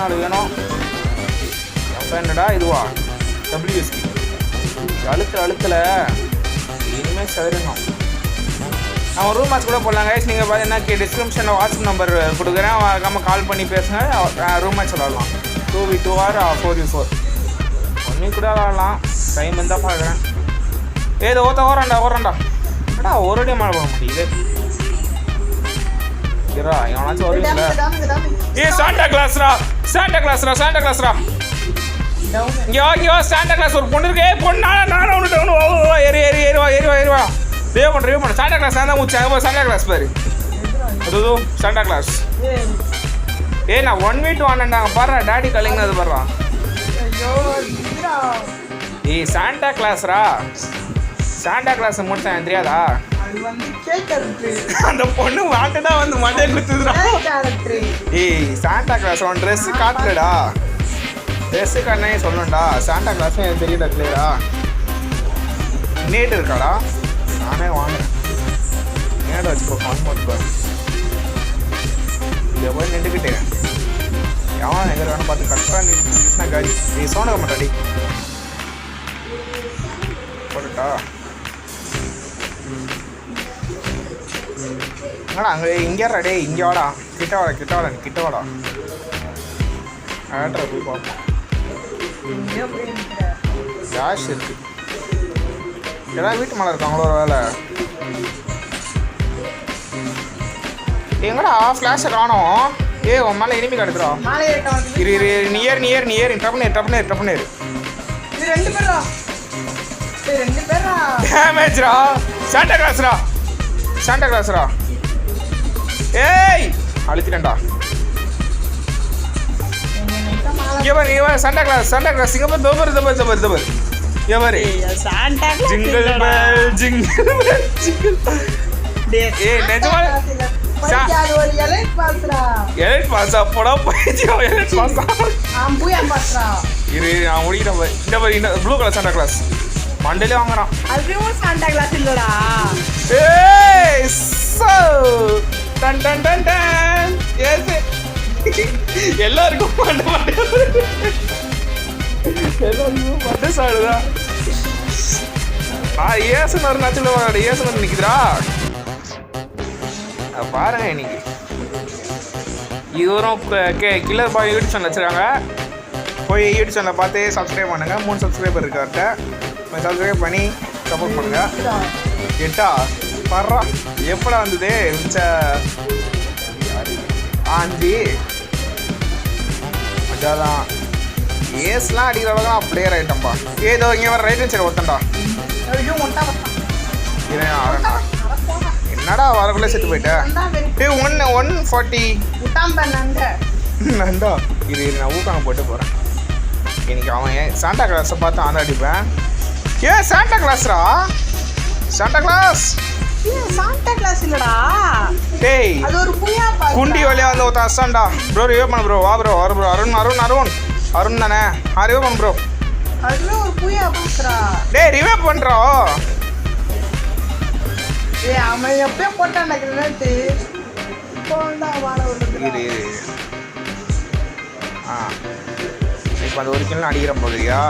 14 வேணும். என்னடா இதுவா WSD அழுத்தில் இனிமேல் சதுரணும். நம்ம ரூம் மேட்ச் கூட போடலாம் கைஸ். நீங்கள் பார்த்தீங்கன்னா டிஸ்கிரிப்ஷனில் வாட்ஸ்அப் நம்பர் கொடுக்குறேன், மறக்காமல் கால் பண்ணி பேசுங்க. ரூம் மேட்ச் விளாடலாம். 2v2 ஆர் 4v4 ஒன்றும் கூட விளாடலாம். டைம் இருந்தால் பார்க்குறேன். ஏதோ ஓரண்டா ஏடா ஒரு அடி மழை போக முடியுது. எவனாச்சும் வருவீங்களா? சாண்டா கிளாஸ்ரா இங்கே சாண்டா கிளாஸ் ஒரு பொண்ணு இருக்கு. பொண்ணா நானும் ஒன்று ஏறிவா ரிவே பண்ண சாண்டா கிளாஸ் தான் மூச்சு. அங்கே சாண்டா கிளாஸ் பாரு. அது சாண்டா கிளாஸ். நான் 1v2 ஆனாங்க பாரு. டாடி கலைங்க அது பாடுறான். சாண்டா கிளாஸ்ரா. சாண்டா கிளாஸ் முடிச்சேன் தெரியாதா? அந்த பொண்ணு வாட்டடா வந்து மண்டே குத்துதுடா. சாண்டா கிளாஸ் உன் ட்ரெஸ் காட்டலடா. ட்ரெஸ் காட்டினே சொல்லணும்டா. சாண்டா கிளாஸும் எனக்கு தெரியல கிளியரா. நேட் இருக்காடா? நானே வாங்குறேன். நேட வச்சுக்கோ. கான்மோட் இங்கே போய் நின்றுக்கிட்டேன். எவன் எங்கே வேணும் பார்த்து கரெக்டாக நின்றுச்சுன்னா காடி. சோனக மாட்டாடி போட்டுட்டா. அங்கே இங்கே டே இங்கே வாடா. கிட்ட வாடா. ஆட்ரா போய் பார்ப்போம். கேஷ் இருக்கு. எல்லாம் வீட்டு மேலே இருக்காங்களோ ஒரு வேலை. எங்கடா ஃப்ளாஷை காணோம். உன் மேலே எனிமி கிடக்குறா. நியர் டப்புனு டேமேஜ்ரா. சாண்டா கிளாஸ்ரா. அழுத்திட்டேன்டா. சாண்டா கிளாஸ் சிங்கப்பூர் தோபர் எவரு ஜிங்கிள் பெல் நிஜமா எலைட் பாஸா போடா பைத்தியம். எலைட் பாஸா இரு நான் முடிக்கிறேன். இந்த மாதிரி ப்ளூ கலர் சாண்டா கிளாஸ் மண்டலே வாங்குறான். சாண்டா கிளாஸ் இல்லடா. எல்லாருக்கும் மண்டை சாடுதா. ஏசன் ஒரு நச்சுல வாங்க. ஏசன் வந்து நிக்குதுடா பாருங்க. இன்னைக்கு இதுவரும் கில்லர் பாய் யூடியூப் சேனல் வச்சுருக்காங்க. போய் யூடியூப் சேனலை பார்த்து சப்ஸ்கிரைப் பண்ணுங்கள். 3 சப்ஸ்கிரைபர் இருக்கார்ட்ட சப்ஸ்கிரைப் பண்ணி சப்போர்ட் பண்ணுங்கள். எட்டா பர்றா எப்படா வந்தது மிச்ச ஆந்தி மஜாதான். ஏஸ்லாம் அடிக்கிற அளவுக்கு நான் பிளேயர் ஆகிட்டேன்ப்பா. ஏதோ இங்கே வர ரைட் சைடு ஒருத்தன்டா. என்னடா வரக்குள்ளே செத்து போயிட்டேன். 140 நண்டா. இது நான் ஊக்காங்க போட்டு போகிறேன். இன்னைக்கு அவன் சாண்டா கிளாஸை பார்த்து ஆண்டா அடிப்பேன். சாண்டா கிளாஸ்ரா. சாண்டா கிளாஸ் இல்லடா. டேய் அது ஒரு புயா பாஸ். குண்டி வழியா வந்து ஒருத்த அஸ்ஸான்டா. ப்ரோ ரிவே பண்ணு ப்ரோ. வா ப்ரோ வர ப்ரோ. அருண் தானே. ரிவே பண்ணு ப்ரோ. அதுல ஒரு புயா பாஸ்ரா. டேய் ரிவே பண்றா. அவன் எப்போ போட்டான்டா கிரேட். போண்டா வாட விடுறா. இரு இப்போ அந்த ஒரு கிலோ அடிக்கிற போதுயா.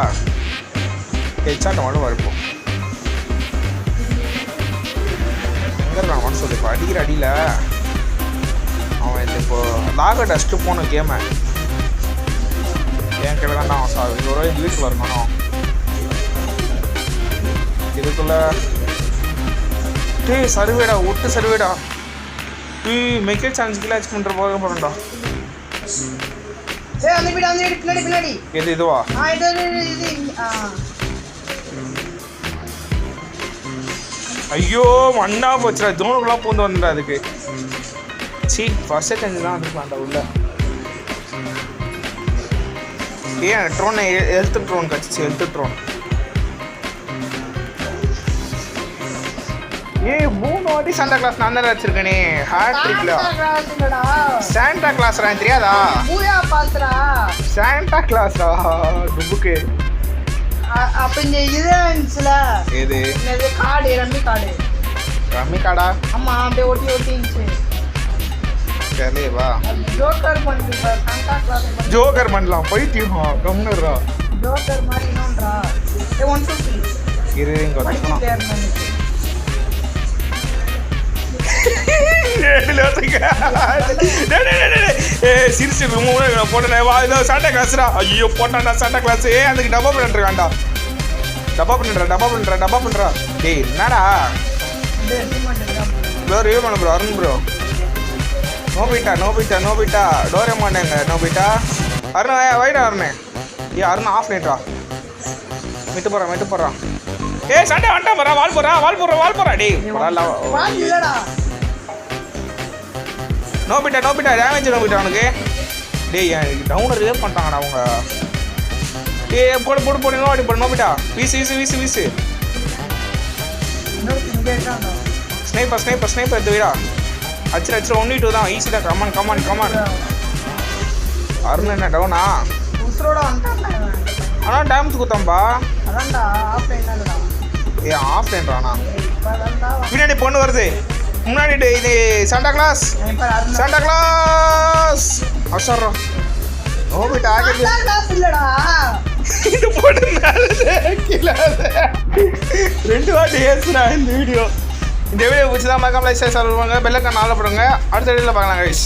ஹெட்ஷாட் மட்டும் வரப்போம். எங்கே மட்டும் சொல்லு. இப்போ அடிக்கிற அடியில் அவன் இது இப்போது லாக டஸ்ட்டு போன கேமை என் கையில் தான் அவன் சார். இது ஒரு வீட்டில் வரணும். இதுக்குள்ள சர்வேடா ஒட்டு சர்வேடா. மெக்கே சான்ஸ் கிளாச் பண்ணுற போக போகிறேன்டா. எது இதுவா? ஐயோ மண்ணா போச்சுடா. தோணுக்குலாம் பூந்து வந்துடா அதுக்கு. ஃபர்ஸ்ட் தெரிஞ்சு தான் வந்துருப்பான்டா உள்ள. ட்ரோனை ஹெல்த் ட்ரோன் கட்சிச்சு. ஹெல்த் ட்ரோன் 3 வாட்டி சாண்டா கிளாஸ் நான் தான் வச்சிருக்கேனே. ஹேட்ரிக்ல சாண்டா கிளாஸ் ரா தெரியாதா? பூயா பாஸ்ரா. சாண்டா கிளாஸ்ரா டுபுக்கு. அப்ப இந்த இதுல எது இந்த கார்டு ரம்மி கார்டா. ஆமா அப்படியே ஒட்டி இருந்துச்சு. தெரியலையே வா ஜோக்கர் பண்ணி சாண்டா கிளாஸ் பண்ணி ஜோக்கர் பண்ணலாம் பைத்தியம் கம்னர்ரா ஜோக்கர் மாதிரி இன்னொன்றா 150 இரு இங்க வண்டி வந்து பேர் பண்ணி சிரிச்சு போட்டேன் வா இதோ சாண்டா கிளாஸ்ரா ஐயோ போட்டான்டா சாண்டா கிளாஸ் அதுக்கு டப்பா பண்ணிட்டுருக்காண்டா டப்பா பண்ணுறா டேய் என்னடா ப்ரோ ரிவ்யூ பண்ண bro Arun bro Nobita Doraemon Nobita Arun வைடா அருண் அருண் ஆஃப் பண்ணிட்டா விட்டு போகிறான் சண்டை வந்துட்டா போறா வால் போறா டேய் வால் இல்லடா நோபிட்டா டேமேஜ் நோபிட்டா அவனுக்கு டேய் டவுனை ரிவே பண்ணிட்டாங்கடா அவங்க போடு நோடி போடு நோபிட்டா வீசு இன்னொரு இங்கே இருக்கான்டா ஸ்னைப்பர் எடுத்து வீடா அச்சு 1v2 தான் ஈஸி தான் கமான் அருண் என்ன டவுனா உசுரோட வந்துட்டான்டா இவன். ஆனால் டேமேஜ் குத்தாம்பா அதான்டா ஆஃப்லைன் தான்டா ஆஃப் லைன்றானா இப்போ அதான்டா பின்னாடி பொண்ணு வருது முன்னாடி இது சாண்டா கிளாஸ் இப்போ அருண் அசர்றோம் நோபிட்டா ஆகிட்டு சாண்டா கிளாஸ் இல்லடா இது போட்டு ரெண்டு வாட்டி ஏசுறா இந்த வீடியோ பிடிச்சதான் மறக்காம லைக் சொல்லுவாங்க பெல்லைக்கான ஆளப்படுங்க அடுத்த வீடியோவில் பார்க்கலாம் கைஸ்